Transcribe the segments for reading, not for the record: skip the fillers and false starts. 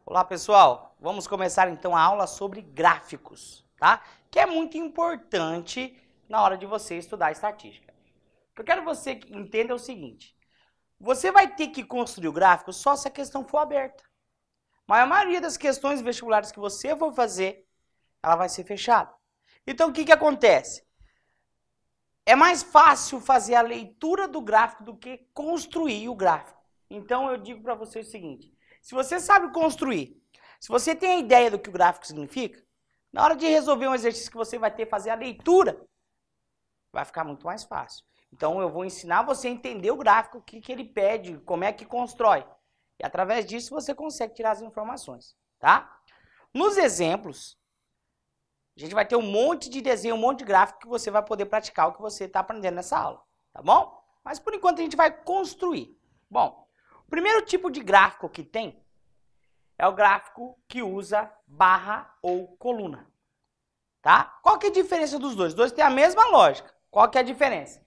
Olá pessoal, vamos começar então a aula sobre gráficos, tá? Que é muito importante na hora de você estudar estatística. O que eu quero que você entenda é o seguinte: você vai ter que construir o gráfico só se a questão for aberta. Mas a maioria das questões vestibulares que você for fazer, ela vai ser fechada. Então o que acontece? É mais fácil fazer a leitura do gráfico do que construir o gráfico. Então eu digo para você o seguinte: se você sabe construir, se você tem a ideia do que o gráfico significa, na hora de resolver um exercício que você vai ter que fazer a leitura, vai ficar muito mais fácil. Então eu vou ensinar você a entender o gráfico, o que ele pede, como é que constrói. E através disso você consegue tirar as informações, tá? Nos exemplos, a gente vai ter um monte de desenho, um monte de gráfico que você vai poder praticar o que você está aprendendo nessa aula, tá bom? Mas por enquanto a gente vai construir. Bom, o primeiro tipo de gráfico que tem é o gráfico que usa barra ou coluna, tá? Qual que é a diferença dos dois? Os dois têm a mesma lógica. Qual que é a diferença?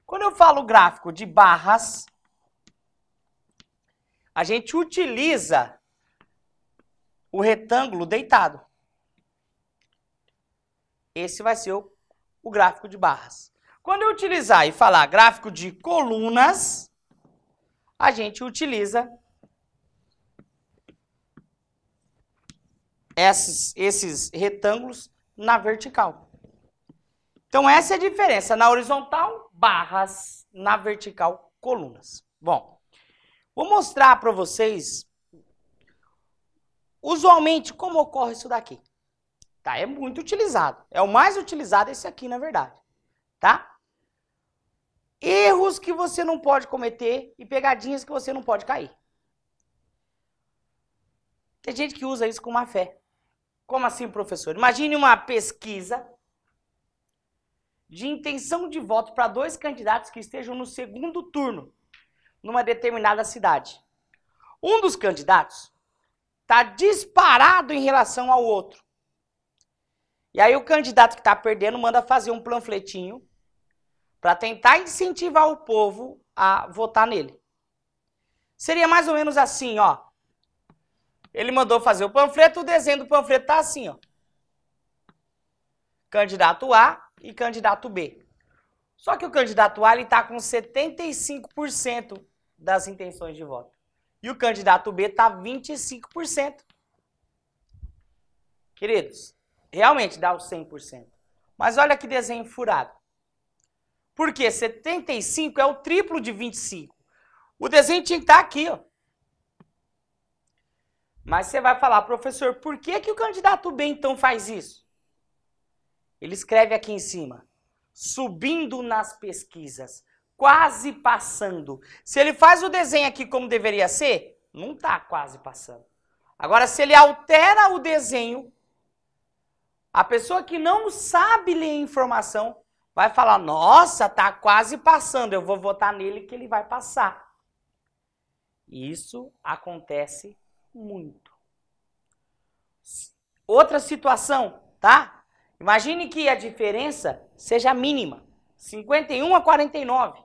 Quando eu falo gráfico de barras, a gente utiliza o retângulo deitado. Esse vai ser o gráfico de barras. Quando eu utilizar e falar gráfico de colunas, a gente utiliza esses retângulos na vertical. Então essa é a diferença. Na horizontal, barras. Na vertical, colunas. Bom, vou mostrar para vocês usualmente como ocorre isso daqui. Tá? É muito utilizado. É o mais utilizado esse aqui, na verdade. Tá? Erros que você não pode cometer e pegadinhas que você não pode cair. Tem gente que usa isso com má fé. Como assim, professor? Imagine uma pesquisa de intenção de voto para 2 candidatos que estejam no segundo turno, numa determinada cidade. Um dos candidatos está disparado em relação ao outro. E aí o candidato que está perdendo manda fazer um panfletinho para tentar incentivar o povo a votar nele. Seria mais ou menos assim, ó. Ele mandou fazer o panfleto, o desenho do panfleto tá assim, ó. Candidato A e candidato B. Só que o candidato A, ele tá com 75% das intenções de voto. E o candidato B tá 25%. Queridos, realmente dá o 100%. Mas olha que desenho furado. Por quê? 75 é o triplo de 25. O desenho tinha que estar aqui, ó. Mas você vai falar, professor, por que o candidato B então faz isso? Ele escreve aqui em cima, subindo nas pesquisas, quase passando. Se ele faz o desenho aqui como deveria ser, não está quase passando. Agora, se ele altera o desenho, a pessoa que não sabe ler a informação vai falar, nossa, está quase passando, eu vou votar nele que ele vai passar. Isso acontece muito. Outra situação, tá? Imagine que a diferença seja mínima, 51 a 49.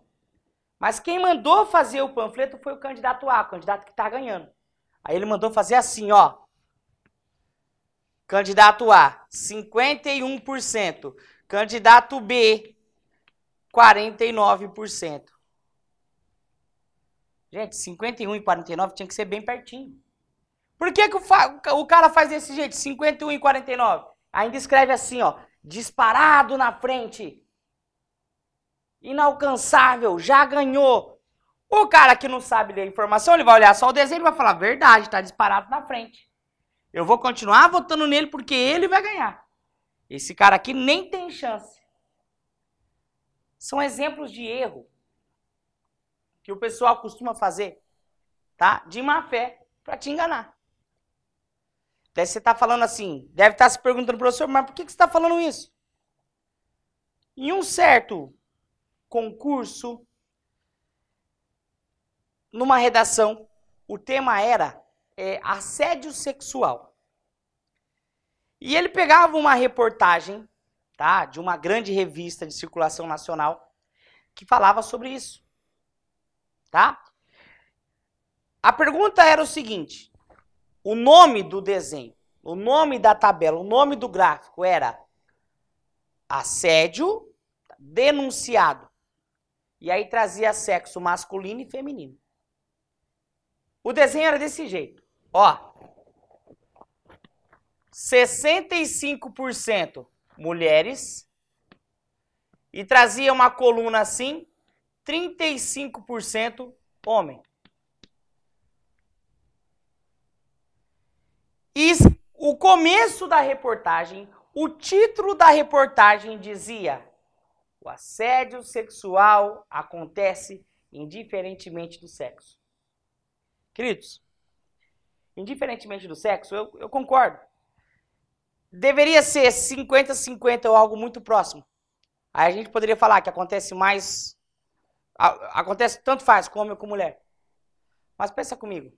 Mas quem mandou fazer o panfleto foi o candidato A, o candidato que está ganhando. Aí ele mandou fazer assim, ó. Candidato A, 51%. Candidato B, 49%. Gente, 51 e 49 tinha que ser bem pertinho. Por que o cara faz desse jeito, 51 e 49? Ainda escreve assim, ó, disparado na frente. Inalcançável, já ganhou. O cara que não sabe ler a informação, ele vai olhar só o desenho e vai falar, verdade, tá disparado na frente. Eu vou continuar votando nele porque ele vai ganhar. Esse cara aqui nem tem chance. São exemplos de erro que o pessoal costuma fazer, tá? De má fé, para te enganar. Daí você está falando assim, deve estar se perguntando, professor, mas por que você está falando isso? Em um certo concurso, numa redação, o tema era assédio sexual. E ele pegava uma reportagem, tá, de uma grande revista de circulação nacional que falava sobre isso, tá? A pergunta era o seguinte: o nome do desenho, o nome da tabela, o nome do gráfico era assédio denunciado. E aí trazia sexo masculino e feminino. O desenho era desse jeito. Ó, 65% mulheres e trazia uma coluna assim, 35% homem. E o começo da reportagem, o título da reportagem dizia: o assédio sexual acontece indiferentemente do sexo. Queridos, indiferentemente do sexo, eu concordo. Deveria ser 50-50 ou algo muito próximo. Aí a gente poderia falar que acontece mais... Acontece tanto faz com homem ou com mulher. Mas pensa comigo.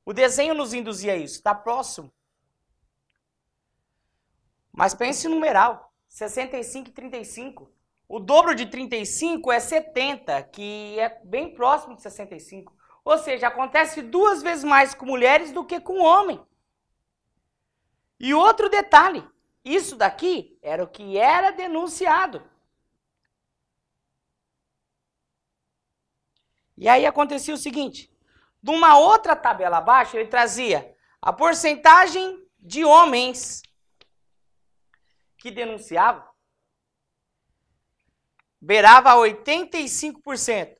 O desenho nos induzia a isso. Está próximo. Mas pense no numeral. 65 e 35. O dobro de 35 é 70, que é bem próximo de 65. Ou seja, acontece 2 vezes mais com mulheres do que com homem. E outro detalhe, isso daqui era o que era denunciado. E aí acontecia o seguinte, de uma outra tabela abaixo, ele trazia a porcentagem de homens que denunciavam, beirava 85%.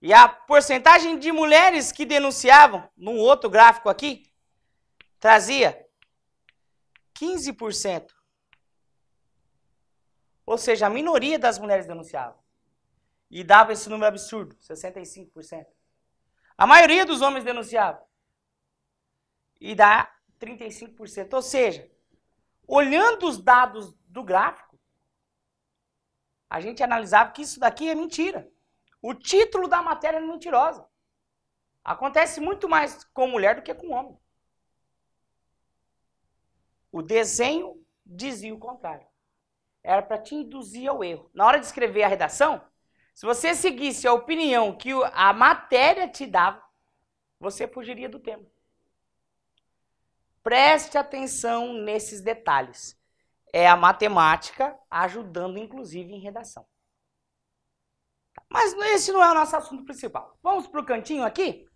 E a porcentagem de mulheres que denunciavam, num outro gráfico aqui, trazia 15%. Ou seja, a minoria das mulheres denunciavam. E dava esse número absurdo, 65%. A maioria dos homens denunciavam. E dá 35%. Ou seja, olhando os dados do gráfico, a gente analisava que isso daqui é mentira. O título da matéria é mentirosa. Acontece muito mais com mulher do que com homem. O desenho dizia o contrário. Era para te induzir ao erro. Na hora de escrever a redação, se você seguisse a opinião que a matéria te dava, você fugiria do tema. Preste atenção nesses detalhes. É a matemática ajudando, inclusive, em redação. Mas esse não é o nosso assunto principal. Vamos para o cantinho aqui?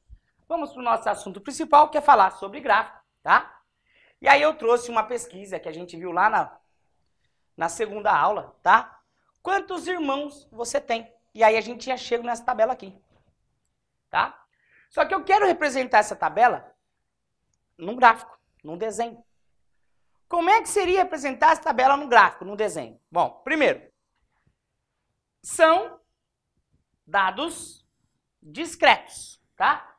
Vamos para o nosso assunto principal, que é falar sobre gráfico, tá? E aí eu trouxe uma pesquisa que a gente viu lá na segunda aula, tá? Quantos irmãos você tem? E aí a gente já chega nessa tabela aqui, tá? Só que eu quero representar essa tabela num gráfico, num desenho. Como é que seria representar essa tabela no gráfico, no desenho? Bom, primeiro, são dados discretos, tá?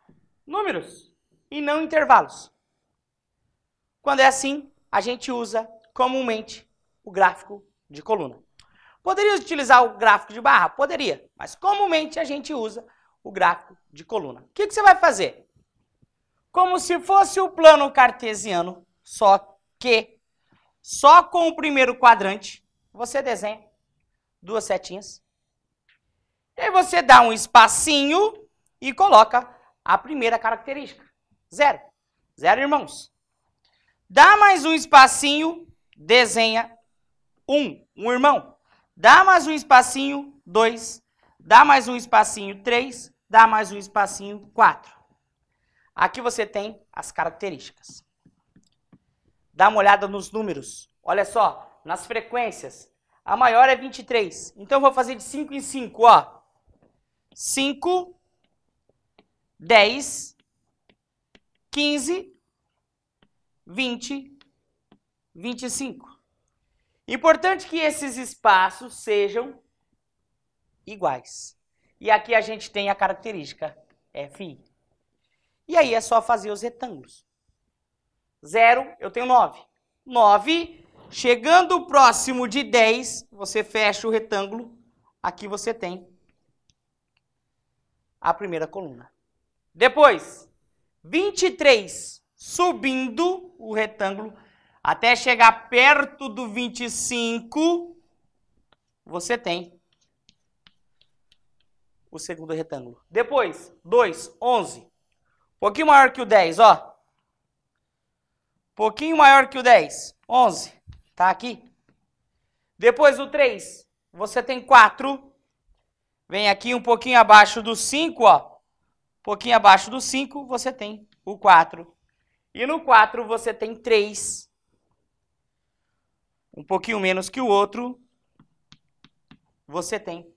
Números e não intervalos. Quando é assim, a gente usa comumente o gráfico de coluna. Poderia utilizar o gráfico de barra? Poderia, mas comumente a gente usa o gráfico de coluna. O que você vai fazer? Como se fosse o plano cartesiano, só que só com o primeiro quadrante, você desenha 2 setinhas. E aí você dá um espacinho e coloca a primeira característica. 0. 0 irmãos. Dá mais um espacinho, desenha 1 irmão. Dá mais um espacinho, 2. Dá mais um espacinho, 3. Dá mais um espacinho, 4. Aqui você tem as características. Dá uma olhada nos números. Olha só, nas frequências. A maior é 23. Então eu vou fazer de 5 em 5, ó. 5, 10, 15, 20, 25. Importante que esses espaços sejam iguais. E aqui a gente tem a característica FI. E aí é só fazer os retângulos. 0, eu tenho 9. 9, chegando próximo de 10, você fecha o retângulo. Aqui você tem a primeira coluna. Depois, 23, subindo o retângulo, até chegar perto do 25, você tem o segundo retângulo. Depois, 2, 11. Um pouquinho maior que o 10, ó. Pouquinho maior que o 10, 11. Tá aqui. Depois o 3, você tem 4. Vem aqui um pouquinho abaixo do 5, ó. Um pouquinho abaixo do 5, você tem o 4. E no 4 você tem 3. Um pouquinho menos que o outro, você tem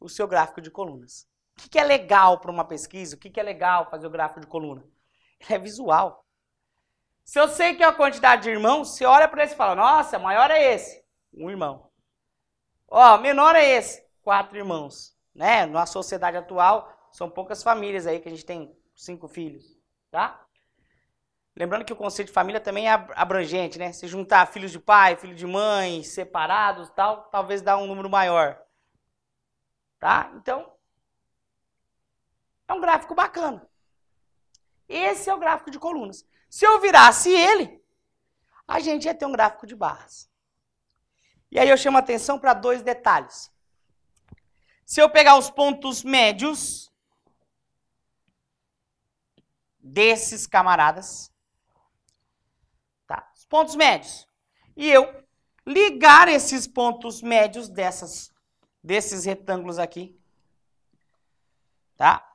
o seu gráfico de colunas. O que é legal para uma pesquisa? O que é legal fazer o gráfico de coluna? Ele é visual. Se eu sei que é a quantidade de irmãos, você olha para esse e fala, nossa, maior é esse, um irmão. Ó, menor é esse, 4 irmãos. Né? Na sociedade atual, são poucas famílias aí que a gente tem 5 filhos, tá? Lembrando que o conceito de família também é abrangente, né? Se juntar filhos de pai, filho de mãe, separados, tal, talvez dá um número maior. Tá? Então, é um gráfico bacana. Esse é o gráfico de colunas. Se eu virasse ele, a gente ia ter um gráfico de barras. E aí eu chamo a atenção para 2 detalhes. Se eu pegar os pontos médios desses camaradas, tá? Os pontos médios, e eu ligar esses pontos médios desses retângulos aqui, tá?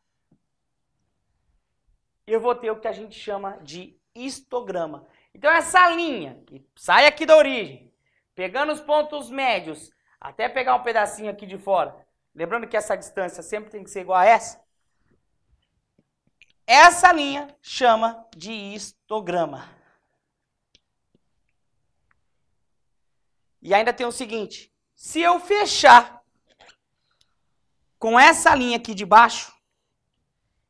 Eu vou ter o que a gente chama de histograma. Então essa linha que sai aqui da origem, pegando os pontos médios, até pegar um pedacinho aqui de fora, lembrando que essa distância sempre tem que ser igual a essa, essa linha chama de histograma. E ainda tem o seguinte, se eu fechar com essa linha aqui de baixo,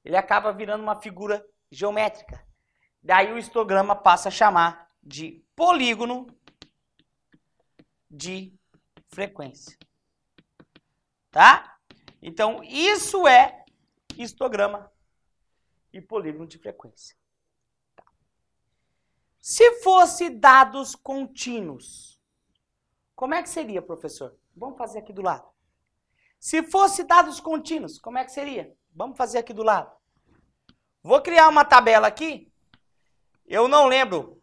ele acaba virando uma figura geométrica. Daí o histograma passa a chamar de polígono de frequência. Tá? Então, isso é histograma e polígono de frequência. Tá. Se fosse dados contínuos, como é que seria, professor? Vamos fazer aqui do lado. Se fosse dados contínuos, como é que seria? Vamos fazer aqui do lado. Vou criar uma tabela aqui. Eu não lembro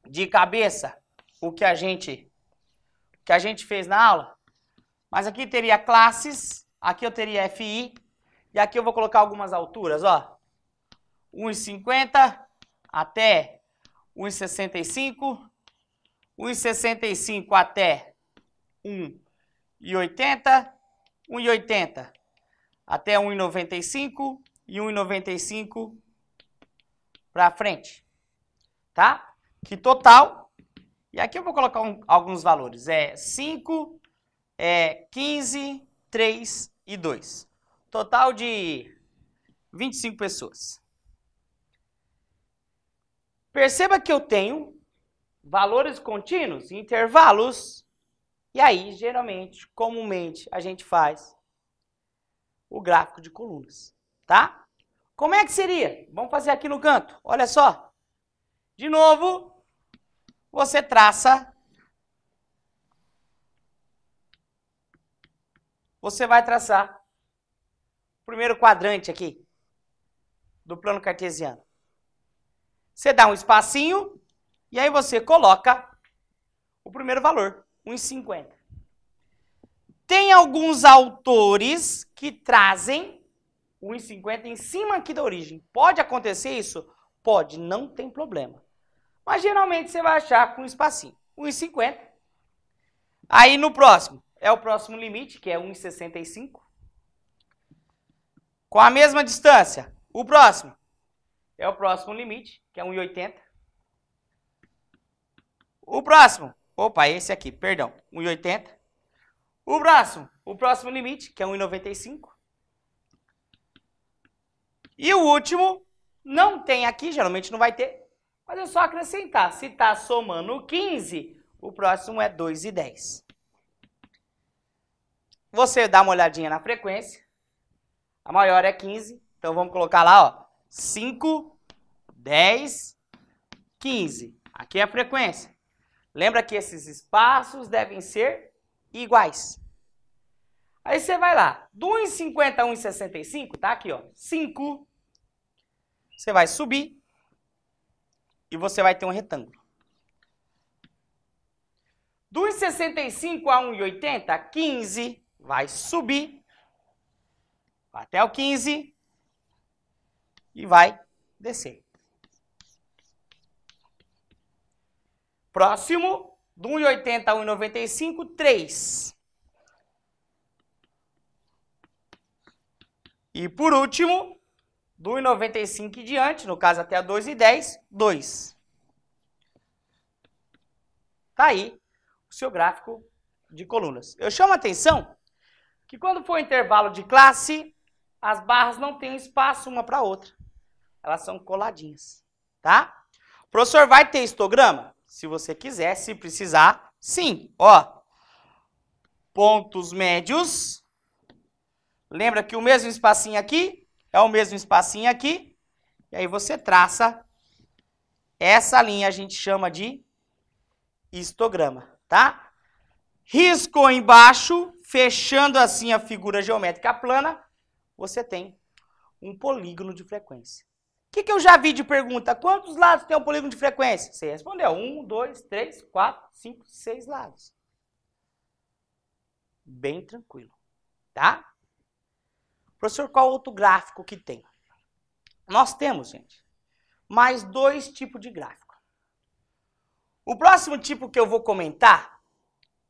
de cabeça o que a gente fez na aula. Mas aqui teria classes, aqui eu teria FI, e aqui eu vou colocar algumas alturas, ó. 1,50 até 1,65, 1,65 até 1,80, 1,80 até 1,95 e 1,95 para frente, tá? Que total, e aqui eu vou colocar alguns valores, 5, 15, 3 e 2. Total de 25 pessoas. Perceba que eu tenho valores contínuos, intervalos, e aí, geralmente, comumente, a gente faz o gráfico de colunas, tá? Como é que seria? Vamos fazer aqui no canto, olha só. De novo, você traça, você vai traçar o primeiro quadrante aqui do plano cartesiano. Você dá um espacinho e aí você coloca o primeiro valor, 1,50. Tem alguns autores que trazem 1,50 em cima aqui da origem. Pode acontecer isso? Pode, não tem problema. Mas geralmente você vai achar com um espacinho, 1,50. Aí no próximo, é o próximo limite, que é 1,65. Com a mesma distância, o próximo é o próximo limite, que é 1,80. O próximo, esse aqui, perdão, 1,80. O próximo limite, que é 1,95. E o último, não tem aqui, geralmente não vai ter, mas é só acrescentar. Se está somando 15, o próximo é 2,10. Você dá uma olhadinha na frequência. A maior é 15, então vamos colocar lá, ó, 5, 10, 15. Aqui é a frequência. Lembra que esses espaços devem ser iguais. Aí você vai lá, do 1,50 a 1,65, tá aqui, ó, 5. Você vai subir e você vai ter um retângulo. Do 1,65 a 1,80, 15, vai subir até o 15 e vai descer. Próximo, do 1,80 a 1,95, 3. E por último, do 1,95 em diante, no caso até a 2,10, 2. Tá aí o seu gráfico de colunas. Eu chamo a atenção que quando for intervalo de classe, as barras não têm espaço uma para a outra. Elas são coladinhas, tá? O professor vai ter histograma? Se você quiser, se precisar, sim. Ó, pontos médios. Lembra que o mesmo espacinho aqui é o mesmo espacinho aqui. E aí você traça essa linha, a gente chama de histograma, tá? Riscou embaixo, fechando assim a figura geométrica plana, você tem um polígono de frequência. O que eu já vi de pergunta? Quantos lados tem um polígono de frequência? Você respondeu 1, 2, 3, 4, 5, 6 lados. Bem tranquilo, tá? Professor, qual outro gráfico que tem? Nós temos, gente, mais 2 tipos de gráfico. O próximo tipo que eu vou comentar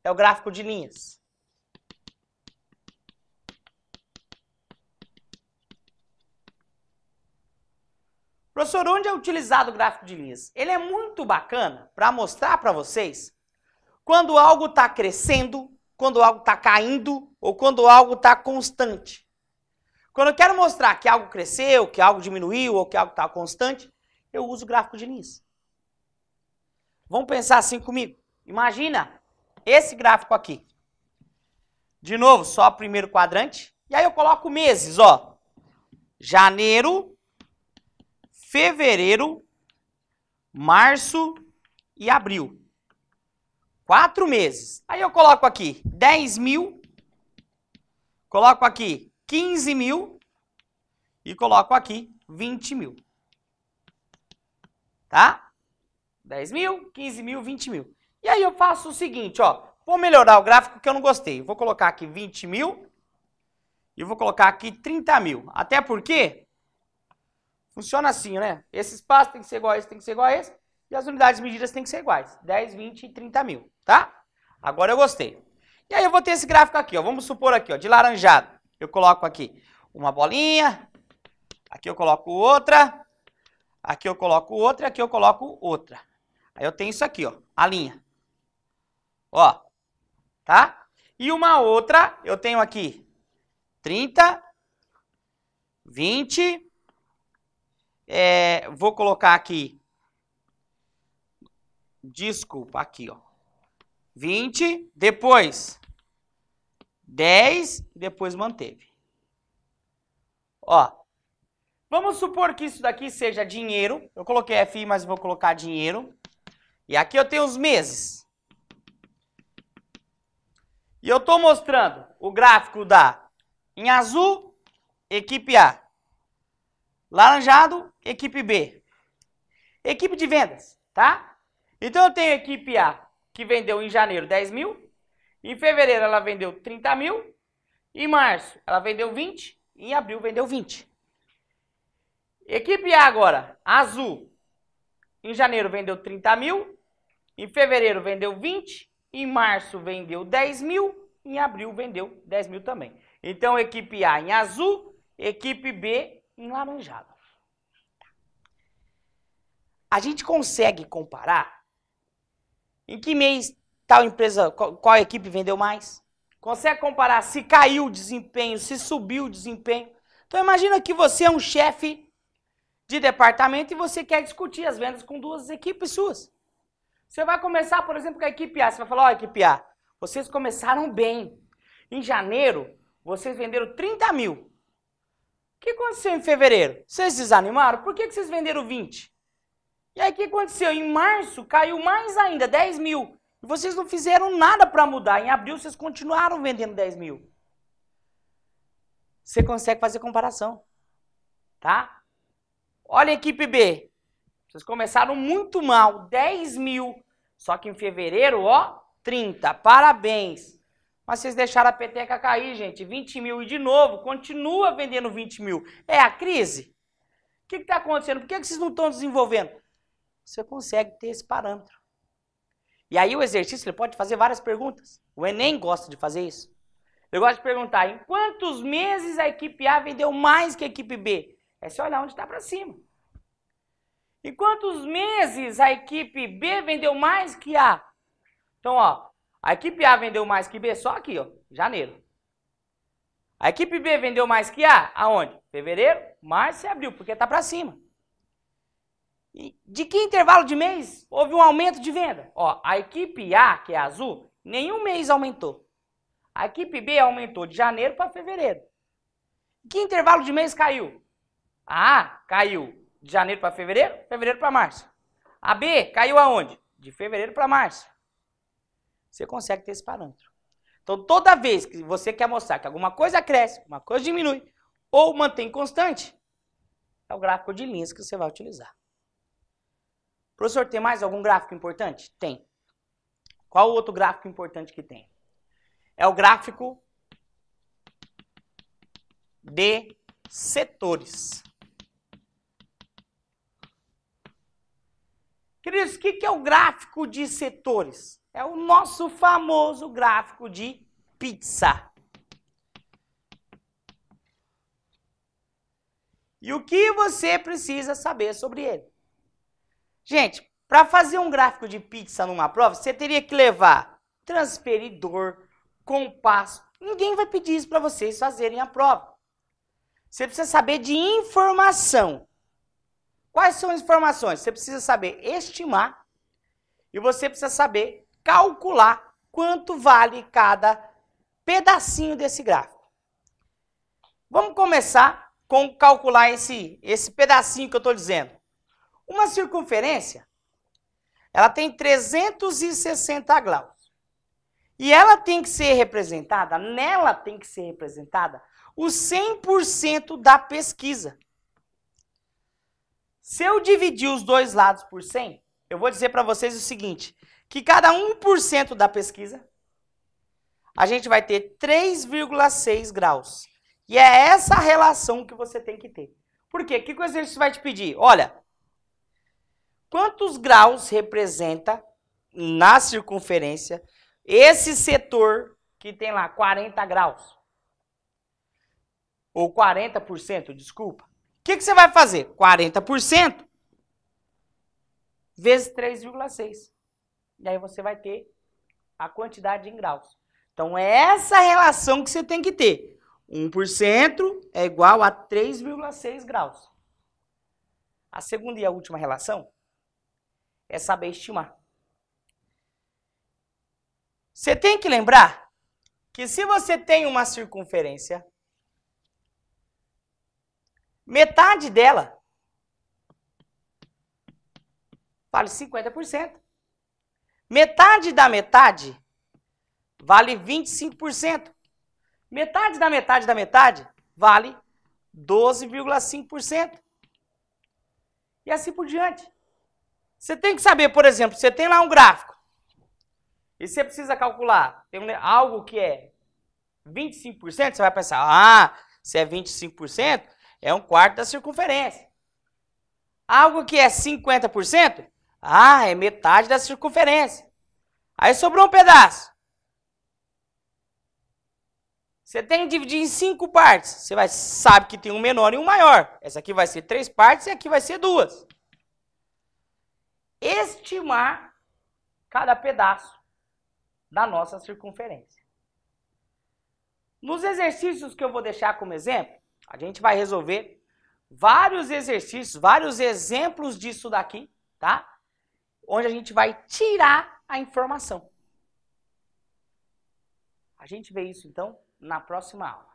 é o gráfico de linhas. Professor, onde é utilizado o gráfico de linhas? Ele é muito bacana para mostrar para vocês quando algo está crescendo, quando algo está caindo ou quando algo está constante. Quando eu quero mostrar que algo cresceu, que algo diminuiu ou que algo está constante, eu uso o gráfico de linhas. Vamos pensar assim comigo. Imagina esse gráfico aqui. De novo, só o primeiro quadrante. E aí eu coloco meses, ó. Janeiro, fevereiro, março e abril. 4 meses. Aí eu coloco aqui 10 mil, coloco aqui 15 mil e coloco aqui 20 mil. Tá? 10 mil, 15 mil, 20 mil. E aí eu faço o seguinte, ó. Vou melhorar o gráfico que eu não gostei. Vou colocar aqui 20 mil e vou colocar aqui 30 mil. Até porque funciona assim, né? Esse espaço tem que ser igual a esse, tem que ser igual a esse. E as unidades medidas têm que ser iguais. 10, 20 e 30 mil, tá? Agora eu gostei. E aí eu vou ter esse gráfico aqui, ó. Vamos supor aqui, ó, de laranjado. Eu coloco aqui uma bolinha. Aqui eu coloco outra. Aqui eu coloco outra e aqui eu coloco outra. Aí eu tenho isso aqui, ó, a linha. Ó, tá? E uma outra, eu tenho aqui 30, 20... vou colocar aqui, desculpa, aqui, ó, 20, depois 10, depois manteve. Ó, vamos supor que isso daqui seja dinheiro, eu coloquei FI, mas vou colocar dinheiro, e aqui eu tenho os meses. E eu estou mostrando o gráfico em azul, equipe A. Laranjado, equipe B. Equipe de vendas, tá? Então eu tenho a equipe A, que vendeu em janeiro 10 mil. Em fevereiro ela vendeu 30 mil. Em março ela vendeu 20. E em abril vendeu 20. Equipe A agora, azul. Em janeiro vendeu 30 mil. Em fevereiro vendeu 20. Em março vendeu 10 mil. Em abril vendeu 10 mil também. Então equipe A em azul, equipe B em laranjado. A gente consegue comparar em que mês tal empresa, qual equipe vendeu mais? Consegue comparar se caiu o desempenho, se subiu o desempenho? Então imagina que você é um chefe de departamento e você quer discutir as vendas com 2 equipes suas. Você vai começar, por exemplo, com a equipe A. Você vai falar, ó, equipe A, vocês começaram bem. Em janeiro, vocês venderam 30 mil. O que aconteceu em fevereiro? Vocês desanimaram? Por que vocês venderam 20? E aí o que aconteceu? Em março caiu mais ainda, 10 mil. E vocês não fizeram nada para mudar. Em abril vocês continuaram vendendo 10 mil. Você consegue fazer comparação. Tá? Olha a equipe B. Vocês começaram muito mal, 10 mil. Só que em fevereiro, ó, 30. Parabéns. Mas vocês deixaram a peteca cair, gente. 20 mil e de novo, continua vendendo 20 mil. É a crise? O que está acontecendo? Por que vocês não estão desenvolvendo? Você consegue ter esse parâmetro. E aí o exercício, ele pode fazer várias perguntas. O Enem gosta de fazer isso. Ele gosta de perguntar, em quantos meses a equipe A vendeu mais que a equipe B? É só olhar onde está para cima. Em quantos meses a equipe B vendeu mais que A? Então, ó, a equipe A vendeu mais que B só aqui, ó, janeiro. A equipe B vendeu mais que A, aonde? Fevereiro, março e abril, porque está para cima. E de que intervalo de mês houve um aumento de venda? Ó, a equipe A, que é azul, nenhum mês aumentou. A equipe B aumentou de janeiro para fevereiro. Que intervalo de mês caiu? A A caiu de janeiro para fevereiro, fevereiro para março. A B caiu aonde? De fevereiro para março. Você consegue ter esse parâmetro. Então, toda vez que você quer mostrar que alguma coisa cresce, uma coisa diminui, ou mantém constante, é o gráfico de linhas que você vai utilizar. Professor, tem mais algum gráfico importante? Tem. Qual o outro gráfico importante que tem? É o gráfico de setores. Queridos, o que é o gráfico de setores? É o nosso famoso gráfico de pizza. E o que você precisa saber sobre ele? Gente, para fazer um gráfico de pizza numa prova, você teria que levar transferidor, compasso. Ninguém vai pedir isso para vocês fazerem a prova. Você precisa saber de informação. Quais são as informações? Você precisa saber estimar e você precisa saber calcular quanto vale cada pedacinho desse gráfico. Vamos começar com calcular esse pedacinho que eu estou dizendo. Uma circunferência, ela tem 360 graus. E ela tem que ser representada, nela tem que ser representada o 100% da pesquisa. Se eu dividir os dois lados por 100, eu vou dizer para vocês o seguinte, que cada 1% da pesquisa, a gente vai ter 3,6 graus. E é essa relação que você tem que ter. Por quê? O que o exercício vai te pedir? Olha, quantos graus representa na circunferência esse setor que tem lá 40 graus? Ou 40%, desculpa. O que você vai fazer? 40% vezes 3,6. E aí você vai ter a quantidade em graus. Então, é essa relação que você tem que ter. 1% é igual a 3,6 graus. A segunda e a última relação é saber estimar. Você tem que lembrar que se você tem uma circunferência, metade dela vale 50%. Metade da metade vale 25%. Metade da metade da metade vale 12,5%. E assim por diante. Você tem que saber, por exemplo, você tem lá um gráfico e você precisa calcular tem algo que é 25%, você vai pensar, se é 25%, é um quarto da circunferência. Algo que é 50%, é metade da circunferência. Aí sobrou um pedaço. Você tem que dividir em 5 partes. Você sabe que tem um menor e um maior. Essa aqui vai ser 3 partes e aqui vai ser 2. Estimar cada pedaço da nossa circunferência. Nos exercícios que eu vou deixar como exemplo, a gente vai resolver vários exercícios, vários exemplos disso daqui, tá? Onde a gente vai tirar a informação. A gente vê isso, então, na próxima aula.